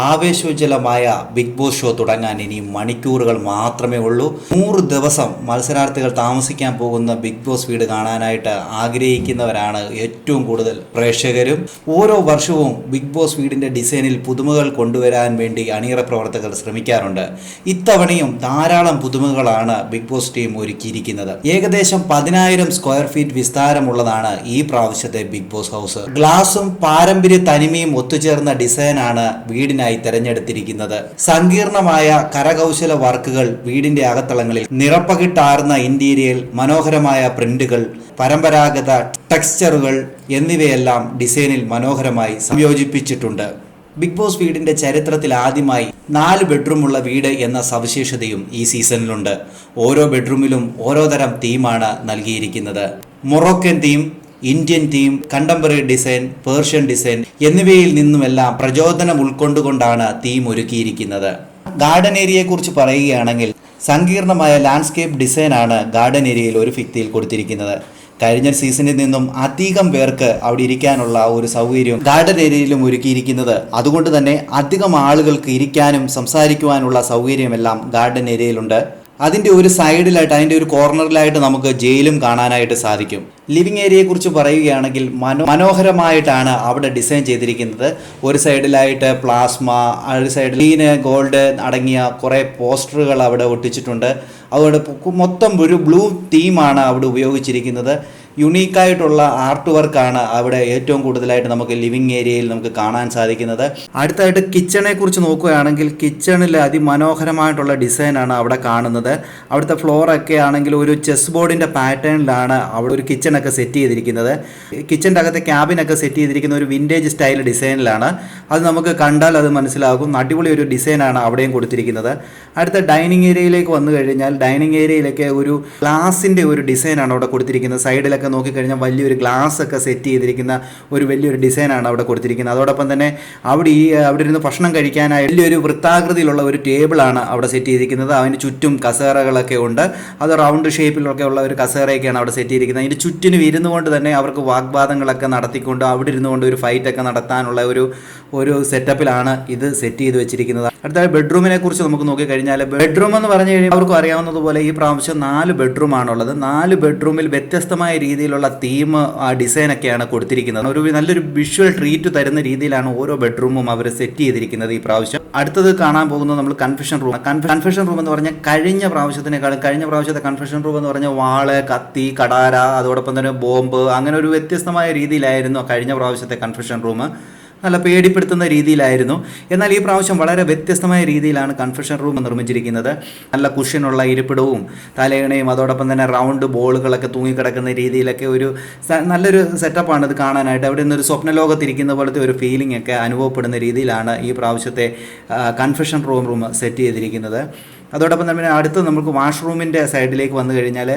ആവേശോജ്വലമായ big boss show തുടങ്ങാൻ ഇനി മണിക്കൂറുകൾ മാത്രമേ ഉള്ളൂ. 100 ദിവസം മത്സരാർത്ഥികൾ താമസിക്കാൻ പോകുന്ന ബിഗ് ബോസ് വീട് കാണാനായിട്ട് ആഗ്രഹിക്കുന്നവരാണ് ഏറ്റവും കൂടുതൽ പ്രേക്ഷകരും. ഓരോ വർഷവും ബിഗ് ബോസ് വീടിൻ്റെ ഡിസൈനിൽ പുതുമകൾ കൊണ്ടുവരാൻ വേണ്ടി അണിയറ പ്രവർത്തകർ ശ്രമിക്കാറുണ്ട്. ഇത്തവണയും ധാരാളം പുതുമകളാണ് ബിഗ് ബോസ് ടീം ഒരുക്കിയിരിക്കുന്നത്. ഏകദേശം 10,000 സ്ക്വയർ ഫീറ്റ് വിസ്താരമുള്ളതാണ് ഈ പ്രാവശ്യത്തെ ബിഗ് ബോസ് ഹൗസ്. ഗ്ലാസും പാരമ്പര്യ തനിമയും ഒത്തുചേർന്ന ഡിസൈനാണ് വീടിനായി തെരഞ്ഞെടുത്തിരിക്കുന്നത്. സങ്കീർണമായ കരകൗശല വർക്കുകൾ വീടിന്റെ അകത്തളങ്ങളിൽ, നിറപ്പകിട്ടാർന്ന ഇന്റീരിയൽ, മനോഹരമായ പ്രിന്റുകൾ, പരമ്പരാഗത ടെക്സ്ചറുകൾ എന്നിവയെല്ലാം ഡിസൈനിൽ മനോഹരമായി സംയോജിപ്പിച്ചിട്ടുണ്ട്. ബിഗ് ബോസ് വീടിന്റെ ചരിത്രത്തിൽ ആദ്യമായി 4 ബെഡ്റൂമുള്ള വീട് എന്ന സവിശേഷതയും ഈ സീസണിലുണ്ട്. ഓരോ ബെഡ്റൂമിലും ഓരോ തരം തീമാണ് നൽകിയിരിക്കുന്നത്. Moroccan theme, Indian theme, contemporary design, Persian design എന്നിവയിൽ നിന്നുമെല്ലാം പ്രചോദനം ഉൾക്കൊണ്ടുകൊണ്ടാണ് തീം ഒരുക്കിയിരിക്കുന്നത്. ഗാർഡൻ ഏരിയയെക്കുറിച്ച് പറയുകയാണെങ്കിൽ സങ്കീർണമായ ലാൻഡ്സ്കേപ്പ് ഡിസൈനാണ് ഗാർഡൻ ഏരിയയിൽ ഒരു ഭിത്തിയിൽ കൊടുത്തിരിക്കുന്നത്. കഴിഞ്ഞ സീസണിൽ നിന്നും അധികം പേർക്ക് അവിടെ ഇരിക്കാനുള്ള ഒരു സൗകര്യം ഗാർഡൻ ഏരിയയിലും ഒരുക്കിയിരിക്കുന്നത്. അതുകൊണ്ട് തന്നെ അധികം ആളുകൾക്ക് ഇരിക്കാനും സംസാരിക്കുവാനുള്ള സൗകര്യമെല്ലാം ഗാർഡൻ ഏരിയയിലുണ്ട്. അതിൻ്റെ ഒരു സൈഡിലായിട്ട്, അതിൻ്റെ ഒരു കോർണറിലായിട്ട് നമുക്ക് ജയിലും കാണാനായിട്ട് സാധിക്കും. ലിവിങ് ഏരിയയെക്കുറിച്ച് പറയുകയാണെങ്കിൽ മനോഹരമായിട്ടാണ് അവിടെ ഡിസൈൻ ചെയ്തിരിക്കുന്നത്. ഒരു സൈഡിലായിട്ട് പ്ലാസ്മ, ഒരു സൈഡിൽ ഗ്രീൻ, ഗോൾഡ് അടങ്ങിയ കുറേ പോസ്റ്ററുകൾ അവിടെ ഒട്ടിച്ചിട്ടുണ്ട്. അതുകൊണ്ട് മൊത്തം ഒരു ബ്ലൂ തീമാണ് അവിടെ ഉപയോഗിച്ചിരിക്കുന്നത്. യുണീക്കായിട്ടുള്ള ആർട്ട് വർക്കാണ് അവിടെ ഏറ്റവും കൂടുതലായിട്ട് നമുക്ക് ലിവിങ് ഏരിയയിൽ നമുക്ക് കാണാൻ സാധിക്കുന്നത്. അടുത്തായിട്ട് കിച്ചണെ കുറിച്ച് നോക്കുകയാണെങ്കിൽ കിച്ചണിൽ അതിമനോഹരമായിട്ടുള്ള ഡിസൈനാണ് അവിടെ കാണുന്നത്. അവിടുത്തെ ഫ്ലോറൊക്കെ ആണെങ്കിൽ ഒരു ചെസ് ബോർഡിൻ്റെ പാറ്റേണിലാണ് അവിടെ ഒരു കിച്ചണൊക്കെ സെറ്റ് ചെയ്തിരിക്കുന്നത്. കിച്ചൻ്റെ അകത്തെ ക്യാബിനൊക്കെ സെറ്റ് ചെയ്തിരിക്കുന്ന ഒരു വിൻറ്റേജ് സ്റ്റൈൽ ഡിസൈനിലാണ്. അത് നമുക്ക് കണ്ടാൽ അത് മനസ്സിലാകും. അടിപൊളി ഒരു ഡിസൈനാണ് അവിടെയും കൊടുത്തിരിക്കുന്നത്. അടുത്ത ഡൈനിങ് ഏരിയയിലേക്ക് വന്നു കഴിഞ്ഞാൽ ഡൈനിങ് ഏരിയയിലൊക്കെ ഒരു ഗ്ലാസിൻ്റെ ഒരു ഡിസൈനാണ് അവിടെ കൊടുത്തിരിക്കുന്നത്. സൈഡിലൊക്കെ നോക്കിക്കഴിഞ്ഞാൽ വലിയൊരു ഗ്ലാസ് ഒക്കെ സെറ്റ് ചെയ്തിരിക്കുന്ന ഒരു വലിയൊരു ഡിസൈനാണ് അവിടെ കൊടുത്തിരിക്കുന്നത്. അതോടൊപ്പം തന്നെ അവിടെ ഇരുന്ന് ഭക്ഷണം കഴിക്കാനായി വലിയൊരു വൃത്താകൃതിയിലുള്ള ഒരു ടേബിളാണ് അവിടെ സെറ്റ് ചെയ്തിരിക്കുന്നത്. അതിന് ചുറ്റും കസേരകളൊക്കെ ഉണ്ട്. അത് റൗണ്ട് ഷേപ്പിലൊക്കെ ഉള്ള ഒരു കസേരയൊക്കെയാണ് അവിടെ സെറ്റ് ചെയ്തിരിക്കുന്നത്. അതിൻ്റെ ചുറ്റിനും ഇരുന്നു കൊണ്ട് തന്നെ അവർക്ക് വാഗ്വാദങ്ങളൊക്കെ നടത്തിക്കൊണ്ട് അവിടെ ഇരുന്നു കൊണ്ട് ഒരു ഫൈറ്റൊക്കെ നടത്താനുള്ള ഒരു സെറ്റപ്പിലാണ് ഇത് സെറ്റ് ചെയ്ത് വെച്ചിരിക്കുന്നത്. അടുത്ത ബെഡ്റൂമിനെ കുറിച്ച് നമുക്ക് നോക്കിക്കഴിഞ്ഞാൽ ബെഡ്റൂം എന്ന് പറഞ്ഞു കഴിഞ്ഞാൽ അവർക്കും അറിയാവുന്നതുപോലെ ഈ പ്രാവശ്യം 4 ബെഡ്റൂമാണുള്ളത്. 4 ബെഡ്റൂമിൽ വ്യത്യസ്തമായ രീതിയിലുള്ള തീം, ഡിസൈനൊക്കെയാണ് കൊടുത്തിരിക്കുന്നത്. നല്ലൊരു വിഷ്വൽ ട്രീറ്റ് തരുന്ന രീതിയിലാണ് ഓരോ ബെഡ്റൂമും അവർ സെറ്റ് ചെയ്തിരിക്കുന്നത് ഈ പ്രാവശ്യം. അടുത്തത് കാണാൻ പോകുന്നത് നമ്മൾ കൺഫെഷൻ റൂം. കൺഫെഷൻ റൂം എന്ന് പറഞ്ഞാൽ കഴിഞ്ഞ പ്രാവശ്യത്തെ കൺഫെഷൻ റൂം എന്ന് പറഞ്ഞാൽ വാള്, കത്തി, കടാര, അതോടൊപ്പം തന്നെ ബോംബ്, അങ്ങനെ ഒരു വ്യത്യസ്തമായ രീതിയിലായിരുന്നു കഴിഞ്ഞ പ്രാവശ്യത്തെ കൺഫെഷൻ റൂം. നല്ല പേടിപ്പെടുത്തുന്ന രീതിയിലായിരുന്നു. എന്നാൽ ഈ പ്രാവശ്യം വളരെ വ്യത്യസ്തമായ രീതിയിലാണ് കൺഫെഷൻ റൂം നിർമ്മിച്ചിരിക്കുന്നത്. നല്ല കുഷ്യനുള്ള ഇരിപ്പിടവും തലയണയും അതോടൊപ്പം തന്നെ റൗണ്ട് ബോളുകളൊക്കെ തൂങ്ങിക്കിടക്കുന്ന രീതിയിലൊക്കെ ഒരു നല്ലൊരു സെറ്റപ്പാണ് ഇത് കാണാനായിട്ട്. അവിടെ നിന്നൊരു സ്വപ്നലോകത്തിരിക്കുന്ന പോലത്തെ ഒരു ഫീലിംഗ് ഒക്കെ അനുഭവപ്പെടുന്ന രീതിയിലാണ് ഈ പ്രാവശ്യത്തെ കൺഫെഷൻ റൂം സെറ്റ് ചെയ്തിരിക്കുന്നത്. അതോടൊപ്പം തന്നെ അടുത്ത് നമുക്ക് വാഷ്റൂമിൻ്റെ സൈഡിലേക്ക് വന്നു കഴിഞ്ഞാൽ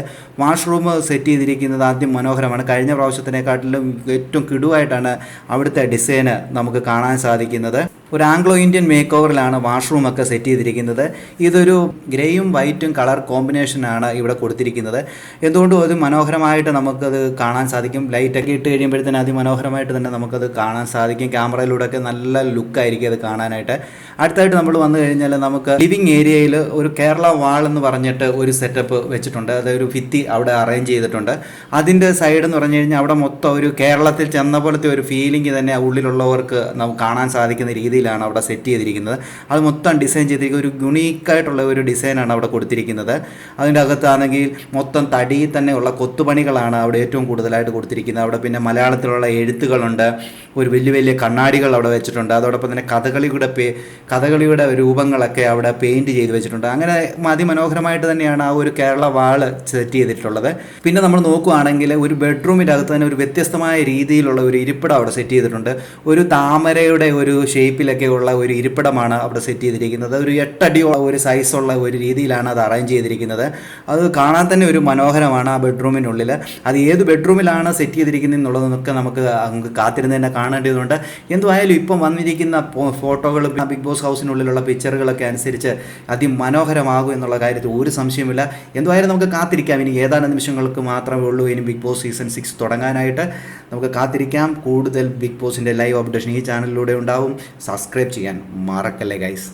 വാഷ്റൂം സെറ്റ് ചെയ്തിരിക്കുന്നത് ആദ്യം മനോഹരമാണ്. കഴിഞ്ഞ പ്രാവശ്യത്തിനെക്കാട്ടിലും ഏറ്റവും കിടുവായിട്ടാണ് അവിടുത്തെ ഡിസൈന് നമുക്ക് കാണാൻ സാധിക്കുന്നത്. ഒരു ആംഗ്ലോ ഇന്ത്യൻ മേക്ക് ഓവറിലാണ് വാഷ്റൂമൊക്കെ സെറ്റ് ചെയ്തിരിക്കുന്നത്. ഇതൊരു ഗ്രേയും വൈറ്റും കളർ കോമ്പിനേഷനാണ് ഇവിടെ കൊടുത്തിരിക്കുന്നത്. എന്തുകൊണ്ടും അത് മനോഹരമായിട്ട് നമുക്കത് കാണാൻ സാധിക്കും. ലൈറ്റൊക്കെ ഇട്ട് കഴിയുമ്പോഴത്തേന് അതിമനോഹരമായിട്ട് തന്നെ നമുക്കത് കാണാൻ സാധിക്കും. ക്യാമറയിലൂടെയൊക്കെ നല്ല ലുക്കായിരിക്കും അത് കാണാനായിട്ട്. അടുത്തായിട്ട് നമ്മൾ വന്നു കഴിഞ്ഞാൽ നമുക്ക് ലിവിങ് ഏരിയയിൽ ഒരു കേരള വാൾ എന്ന് പറഞ്ഞിട്ട് ഒരു സെറ്റപ്പ് വെച്ചിട്ടുണ്ട്. അതൊരു ഭിത്തി അവിടെ അറേഞ്ച് ചെയ്തിട്ടുണ്ട്. അതിൻ്റെ സൈഡ് എന്ന് പറഞ്ഞു കഴിഞ്ഞാൽ അവിടെ മൊത്തം ഒരു കേരളത്തിൽ ചെന്ന പോലത്തെ ഒരു ഫീലിംഗ് തന്നെ ഉള്ളിലുള്ളവർക്ക് നമുക്ക് കാണാൻ സാധിക്കുന്ന രീതിയിലാണ് അവിടെ സെറ്റ് ചെയ്തിരിക്കുന്നത്. അത് മൊത്തം ഡിസൈൻ ചെയ്തിരിക്കുന്ന ഒരു യുണീക്കായിട്ടുള്ള ഒരു ഡിസൈനാണ് അവിടെ കൊടുത്തിരിക്കുന്നത്. അതിൻ്റെ അകത്താണെങ്കിൽ മൊത്തം തടിയിൽ തന്നെയുള്ള കൊത്തുപണികളാണ് അവിടെ ഏറ്റവും കൂടുതലായിട്ട് കൊടുത്തിരിക്കുന്നത്. അവിടെ പിന്നെ മലയാളത്തിലുള്ള എഴുത്തുകളുണ്ട്, ഒരു വലിയ കണ്ണാടികൾ അവിടെ വെച്ചിട്ടുണ്ട്. അതോടൊപ്പം തന്നെ കഥകളിയുടെ രൂപങ്ങളൊക്കെ അവിടെ പെയിൻറ്റ് ചെയ്ത് വെച്ചിട്ടുണ്ട്. അങ്ങനെ അതിമനോഹരമായിട്ട് തന്നെയാണ് ആ ഒരു കേരള വാള് സെറ്റ് ചെയ്തിട്ടുള്ളത്. പിന്നെ നമ്മൾ നോക്കുകയാണെങ്കിൽ ഒരു ബെഡ്റൂമിൻ്റെ അകത്ത് തന്നെ ഒരു വ്യത്യസ്തമായ രീതിയിലുള്ള ഒരു ഇരിപ്പിടം അവിടെ സെറ്റ് ചെയ്തിട്ടുണ്ട്. ഒരു താമരയുടെ ഒരു ഷേപ്പിലൊക്കെ ഉള്ള ഒരു ഇരിപ്പിടമാണ് അവിടെ സെറ്റ് ചെയ്തിരിക്കുന്നത്. ഒരു 8 അടി ഒരു സൈസുള്ള ഒരു രീതിയിലാണ് അത് അറേഞ്ച് ചെയ്തിരിക്കുന്നത്. അത് കാണാൻ തന്നെ ഒരു മനോഹരമാണ് ആ ബെഡ്റൂമിനുള്ളിൽ. അത് ഏത് ബെഡ്റൂമിലാണ് സെറ്റ് ചെയ്തിരിക്കുന്നത് എന്നുള്ളതൊക്കെ നമുക്ക് കാത്തിരുന്ന് തന്നെ കാണേണ്ടതുണ്ട്. എന്തുമായാലും ഇപ്പം വന്നിരിക്കുന്ന ഫോട്ടോകൾ, ബിഗ് ബോസ് ഹൗസിനുള്ളിലുള്ള പിക്ചറുകളൊക്കെ അനുസരിച്ച് അതിമനോഹരമാകും എന്നുള്ള കാര്യത്തിൽ ഒരു സംശയമില്ല. എന്തുമായാലും നമുക്ക് കാത്തിരിക്കാം. ഇനി ഏതാനും നിമിഷങ്ങൾക്ക് മാത്രമേ ഉള്ളൂ ഇനി ബിഗ് ബോസ് സീസൺ 6 തുടങ്ങാനായിട്ട്. നമുക്ക് കാത്തിരിക്കാം. കൂടുതൽ ബിഗ് ബോസിൻ്റെ ലൈവ് അപ്ഡേഷൻ ഈ ചാനലിലൂടെ ഉണ്ടാവും. സബ്സ്ക്രൈബ് ചെയ്യാൻ മറക്കല്ലേ ഗൈസ്.